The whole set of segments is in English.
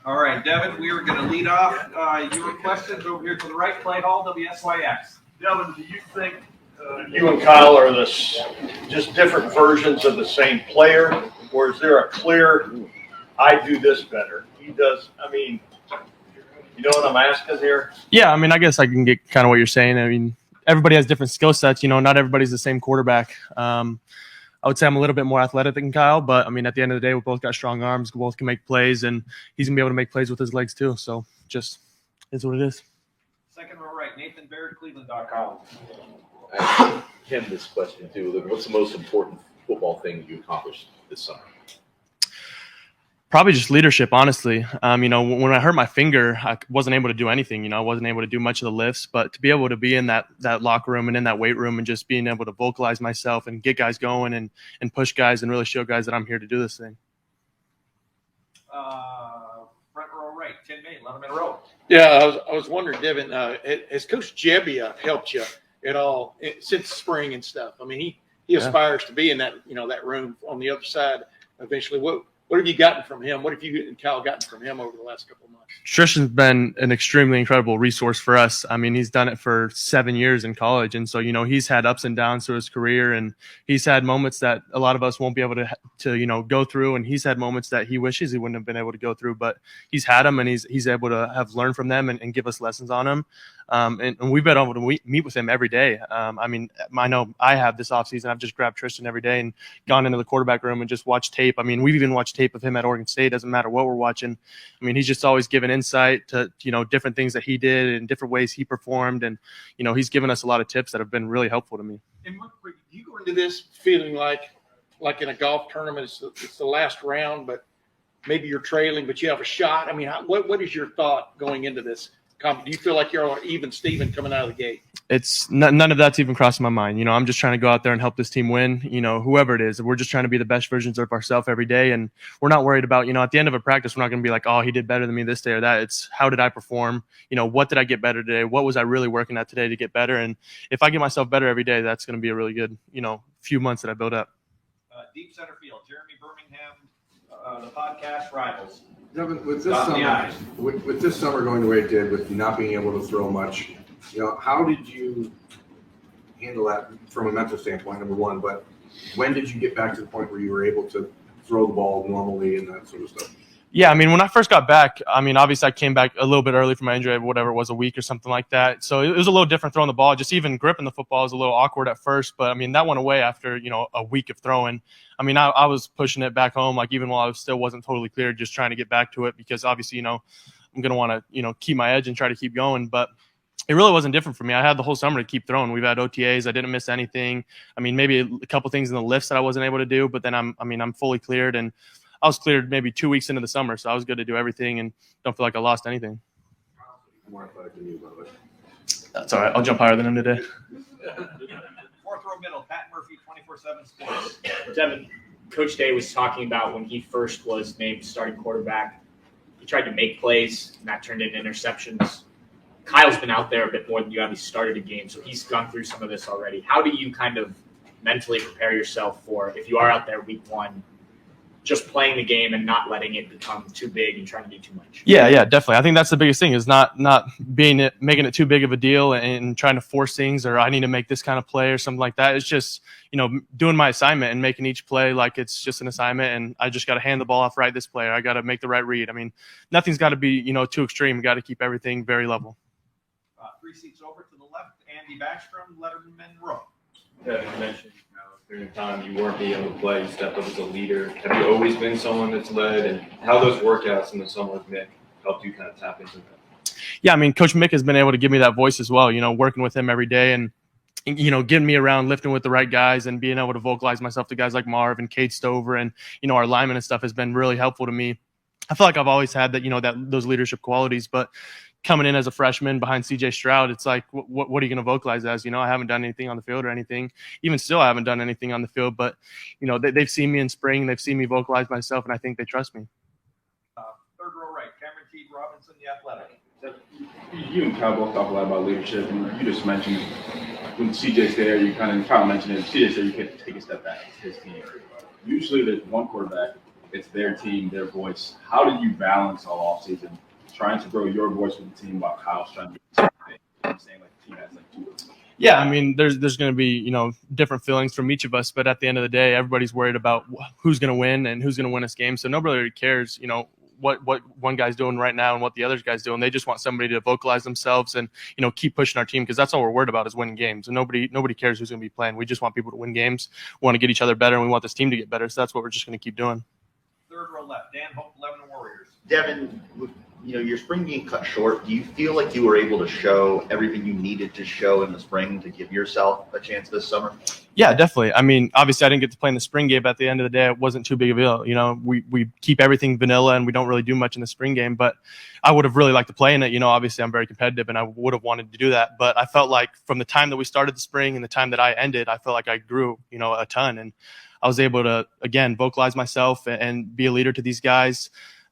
All right, Devin, we are going to lead off your questions over here to the right. Play Hall, WSYX. Devin, do you think you and Kyle are just different versions of the same player, or is there a clear, I do this better? He does, you know what I'm asking here? Yeah, I guess I can get kind of what you're saying. Everybody has different skill sets. Not everybody's the same quarterback. I would say I'm a little bit more athletic than Kyle, but at the end of the day, we both got strong arms. We both can make plays, and he's gonna be able to make plays with his legs too. So just is what it is. Second row right, Nathan Baird, Cleveland.com. I asked him this question too. What's the most important football thing you accomplished this summer? Probably just leadership, honestly. When I hurt my finger, I wasn't able to do anything. I wasn't able to do much of the lifts, but to be able to be in that locker room and in that weight room and just being able to vocalize myself and get guys going and push guys and really show guys that I'm here to do this thing. Front row right, Tim May, Letterman Row. Yeah, I was wondering, Devin, has Coach Jebbia helped you at all since spring and stuff? He aspires to be in that that room on the other side eventually. What have you gotten from him? What have you and Kyle gotten from him over the last couple of months? Tristan's been an extremely incredible resource for us. He's done it for 7 years in college. And so, he's had ups and downs through his career, and he's had moments that a lot of us won't be able to go through. And he's had moments that he wishes he wouldn't have been able to go through, but he's had them, and he's able to have learned from them and give us lessons on them. And we've been able to meet with him every day. I know I have this offseason. I've just grabbed Tristan every day and gone into the quarterback room and just watched tape. We've even watched tape of him at Oregon State. Doesn't matter what we're watching. He's just always given insight to, different things that he did and different ways he performed. And, he's given us a lot of tips that have been really helpful to me. And do you go into this feeling like in a golf tournament, it's the last round, but maybe you're trailing, but you have a shot? What is your thought going into this? Do you feel like you're on even Steven coming out of the gate? It's none of that's even crossing my mind. I'm just trying to go out there and help this team win, whoever it is. We're just trying to be the best versions of ourselves every day. And we're not worried about, at the end of a practice, we're not going to be like, oh, he did better than me this day or that. It's how did I perform? What did I get better today? What was I really working at today to get better? And if I get myself better every day, that's going to be a really good, few months that I build up. Deep center field, Jeremy Birmingham, the podcast Rivals. Devin, with this summer going the way it did, with not being able to throw much, how did you handle that from a mental standpoint, number one? But when did you get back to the point where you were able to throw the ball normally and that sort of stuff? Yeah, when I first got back, obviously I came back a little bit early from my injury, whatever it was, a week or something like that. So it was a little different throwing the ball. Just even gripping the football was a little awkward at first, but that went away after, a week of throwing. I was pushing it back home, even while I still wasn't totally clear, just trying to get back to it because obviously, I'm going to want to, keep my edge and try to keep going. But it really wasn't different for me. I had the whole summer to keep throwing. We've had OTAs. I didn't miss anything. Maybe a couple things in the lifts that I wasn't able to do, but then I'm fully cleared, and I was cleared maybe 2 weeks into the summer, so I was good to do everything and don't feel like I lost anything. More athletic than you, by the way. That's all right. I'll jump higher than him today. Fourth row middle, Pat Murphy, 24/7 Sports. Devin, Coach Day was talking about when he first was named starting quarterback, he tried to make plays, and that turned into interceptions. Kyle's been out there a bit more than you have. He started a game, so he's gone through some of this already. How do you kind of mentally prepare yourself for, if you are out there week one, just playing the game and not letting it become too big and trying to do too much? Yeah, definitely. I think that's the biggest thing is not making it too big of a deal and trying to force things or I need to make this kind of play or something like that. It's just, doing my assignment and making each play like it's just an assignment and I just got to hand the ball off right this player. I got to make the right read. Nothing's got to be, too extreme. We got to keep everything very level. 3 seats over to the left, Andy Backstrom, Letterman Row. Yeah, you mentioned during the time you weren't being able to play, you stepped up as a leader. Have you always been someone that's led, and how those workouts in the summer with Mick helped you kind of tap into that? Yeah, Coach Mick has been able to give me that voice as well, working with him every day and, getting me around, lifting with the right guys and being able to vocalize myself to guys like Marv and Cade Stover and, our linemen and stuff has been really helpful to me. I feel like I've always had that, those leadership qualities, but coming in as a freshman behind CJ Stroud, it's like, what are you going to vocalize as? I haven't done anything on the field or anything. Even still, I haven't done anything on the field, but, they've seen me in spring. They've seen me vocalize myself, and I think they trust me. Third row right, Cameron T. Robinson, The Athletic. You and Kyle both talk a lot about leadership, and you just mentioned when CJ's there, Kyle mentioned it, CJ's there, you can take a step back. It's his team. Usually there's one quarterback it's their team, their voice. How did you balance all offseason trying to grow your voice with the team while Kyle's trying to do the same thing? I'm saying like the team has like 2 of them. Yeah, I mean, there's going to be, different feelings from each of us, but at the end of the day, everybody's worried about who's going to win and who's going to win this game. So nobody really cares, what one guy's doing right now and what the other guy's doing. They just want somebody to vocalize themselves and, keep pushing our team, because that's all we're worried about is winning games. And nobody cares who's going to be playing. We just want people to win games. We want to get each other better, and we want this team to get better. So that's what we're just going to keep doing. Third row left, Dan Hope, 11 Warriors. Devin, with your spring game cut short, do you feel like you were able to show everything you needed to show in the spring to give yourself a chance this summer? Yeah, definitely. I mean, obviously I didn't get to play in the spring game, but at the end of the day, it wasn't too big of a deal. We keep everything vanilla and we don't really do much in the spring game, but I would have really liked to play in it. Obviously I'm very competitive and I would have wanted to do that, but I felt like from the time that we started the spring and the time that I ended, I felt like I grew, a ton, and I was able to, again, vocalize myself and be a leader to these guys.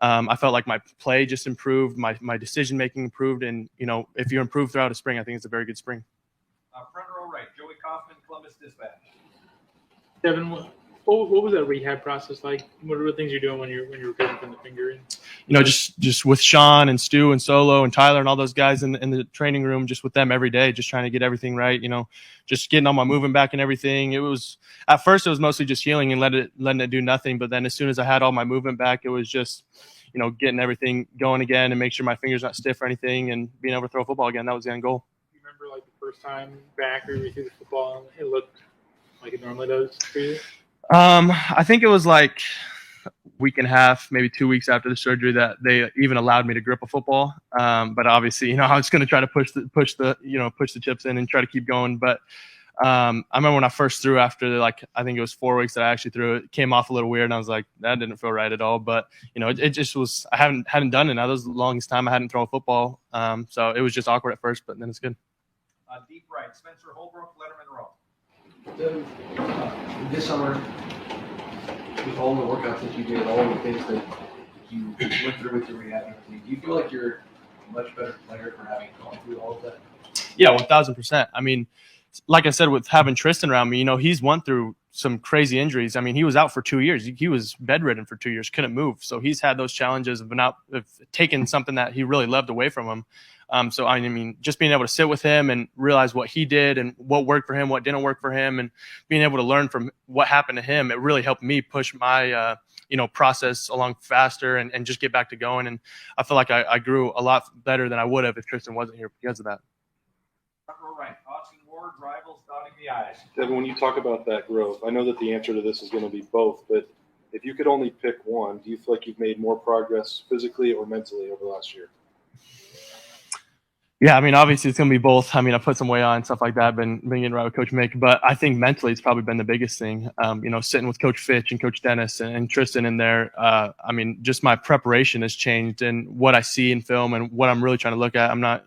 I felt like my play just improved, my decision-making improved, and, if you improve throughout a spring, I think it's a very good spring. Front row right, Joey Kaufman, Columbus Dispatch. Devin, what was that rehab process like? What are the things you're doing when you're recovering from the finger? Just with Sean and Stu and Solo and Tyler and all those guys in the training room, just with them every day, just trying to get everything right. Just getting all my movement back and everything. At first it was mostly just healing and letting it do nothing. But then as soon as I had all my movement back, it was just, getting everything going again and make sure my finger's not stiff or anything and being able to throw a football again. That was the end goal. You remember like the first time back or you threw the football and it looked like it normally does for you? I think it was like a week and a half, maybe 2 weeks after the surgery that they even allowed me to grip a football. But obviously, I was going to try to push the chips in and try to keep going. But I remember when I first threw after I think it was 4 weeks that I actually threw it came off a little weird. And I was like, that didn't feel right at all. But, it just was, I hadn't done it. Now, that was the longest time I hadn't thrown a football. So it was just awkward at first, but then it's good. Deep right, Spencer Holbrook, Letterman Row. This summer, with all the workouts that you did, all the things that you went through with your rehab, do you feel like you're a much better player for having gone through all of that? Yeah, 1,000%. I mean, like I said, with having Tristan around me, he's went through some crazy injuries. I mean, he was out for 2 years. He was bedridden for 2 years, couldn't move. So he's had those challenges of taking something that he really loved away from him. So, I mean, just being able to sit with him and realize what he did and what worked for him, what didn't work for him, and being able to learn from what happened to him, it really helped me push my, process along faster and just get back to going. And I feel like I grew a lot better than I would have if Tristan wasn't here because of that. Front row right, Austin Ward, Rivals, dotting the I's. Devin, when you talk about that growth, I know that the answer to this is going to be both, but if you could only pick one, do you feel like you've made more progress physically or mentally over the last year? Yeah, I mean, obviously it's going to be both. I mean, I put some weight on and stuff like that, been getting right with Coach Mick, but I think mentally it's probably been the biggest thing. Sitting with Coach Fitch and Coach Dennis and Tristan in there, I mean, just my preparation has changed and what I see in film and what I'm really trying to look at. I'm not,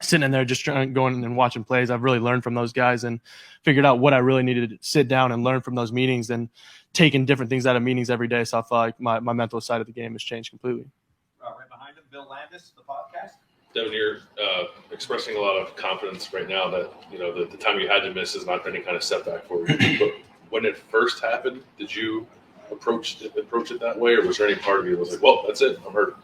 sitting in there just going and watching plays. I've really learned from those guys and figured out what I really needed to sit down and learn from those meetings and taking different things out of meetings every day. So I feel like my mental side of the game has changed completely. Right behind him, Bill Landis, the podcast. Devin, you're expressing a lot of confidence right now that, the time you had to miss is not any kind of setback for you. But when it first happened, did you approach it that way? Or was there any part of you that was like, well, that's it, I'm hurt?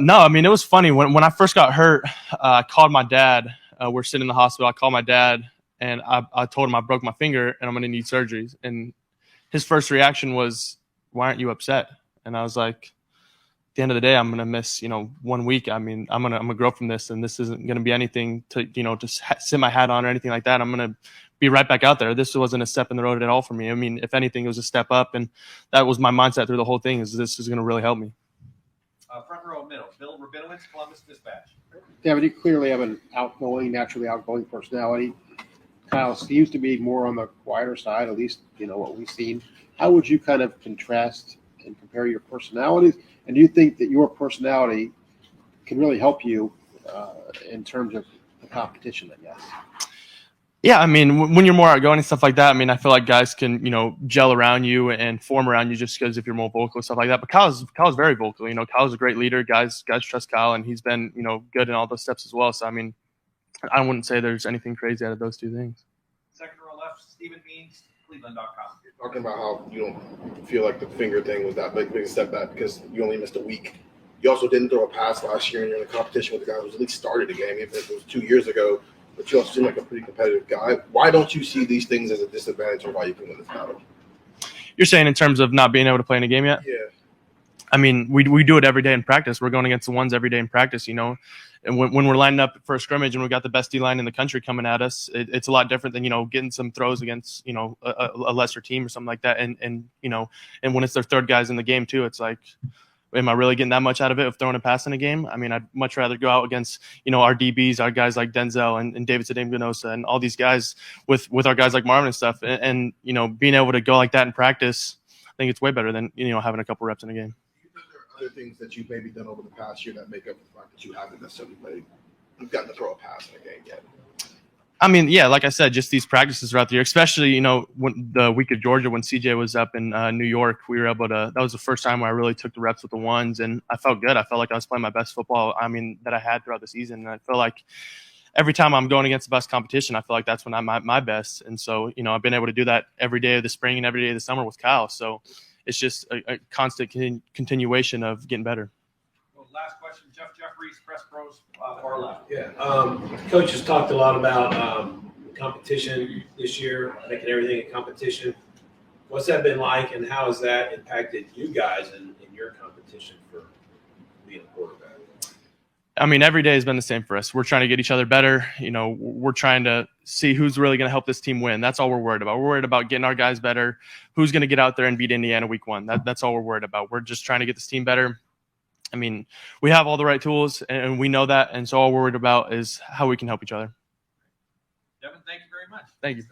No, I mean, it was funny. When I first got hurt, I called my dad. We're sitting in the hospital. I called my dad, and I told him I broke my finger and I'm going to need surgery. And his first reaction was, why aren't you upset? And I was like, at the end of the day, I'm going to miss, 1 week. I mean, I'm going to grow from this, and this isn't going to be anything to, just sit my hat on or anything like that. I'm going to be right back out there. This wasn't a step in the road at all for me. I mean, if anything, it was a step up, and that was my mindset through the whole thing is this is going to really help me. Front row middle, Bill Rabinowitz, Columbus Dispatch. Devin, you clearly have an naturally outgoing personality. Kyle seems to be more on the quieter side, at least, what we've seen. How would you kind of contrast and compare your personalities? And do you think that your personality can really help you in terms of the competition, I guess? Yeah, I mean, when you're more outgoing and stuff like that, I mean, I feel like guys can, gel around you and form around you just because if you're more vocal and stuff like that. But Kyle's very vocal. Kyle's a great leader. Guys trust Kyle, and he's been, good in all those steps as well. So, I mean, I wouldn't say there's anything crazy out of those two things. Second row left, Stephen Means, cleveland.com. Talking about how you don't feel like the finger thing was that big a step back because you only missed a week. You also didn't throw a pass last year, and you're in a competition with the guy who's at least started a game, even if it was 2 years ago. But you also seem like a pretty competitive guy. Why don't you see these things as a disadvantage, or why you can win this battle? You're saying in terms of not being able to play in a game yet? Yeah. I mean, we do it every day in practice. We're going against the ones every day in practice, you know. And when we're lining up for a scrimmage and we got the best D-line in the country coming at us, it's a lot different than, you know, getting some throws against, you know, a lesser team or something like that. And you know, and when it's their third guys in the game too, it's like, am I really getting that much out of it of throwing a pass in a game? I mean, I'd much rather go out against, you know, our DBs, our guys like Denzel and David Sadem-Ganosa and all these guys with our guys like Marvin and stuff. And, you know, being able to go like that in practice, I think it's way better than, you know, having a couple reps in a game. Other things that you've maybe done over the past year that make up for the fact that you haven't necessarily played. You've gotten to throw a pass in a game yet. I mean, yeah, like I said, just these practices throughout the year, especially, you know, when the week of Georgia, when CJ was up in New York, we were able to, that was the first time where I really took the reps with the ones, and I felt good. I felt like I was playing my best football, I mean, that I had throughout the season. And I feel like every time I'm going against the best competition, I feel like that's when I'm at my best. And so, you know, I've been able to do that every day of the spring and every day of the summer with Kyle. So it's just a constant continuation of getting better. Well, last question, Jeff Jeffries, Press Pros, far left. Yeah, Coach has talked a lot about competition this year, making everything a competition. What's that been like, and how has that impacted you guys in your competition for being a quarterback? I mean, every day has been the same for us. We're trying to get each other better. You know, we're trying to see who's really going to help this team win. That's all we're worried about. We're worried about getting our guys better. Who's going to get out there and beat Indiana week 1? That's all we're worried about. We're just trying to get this team better. I mean, we have all the right tools, and we know that. And so all we're worried about is how we can help each other. Devin, thank you very much. Thank you.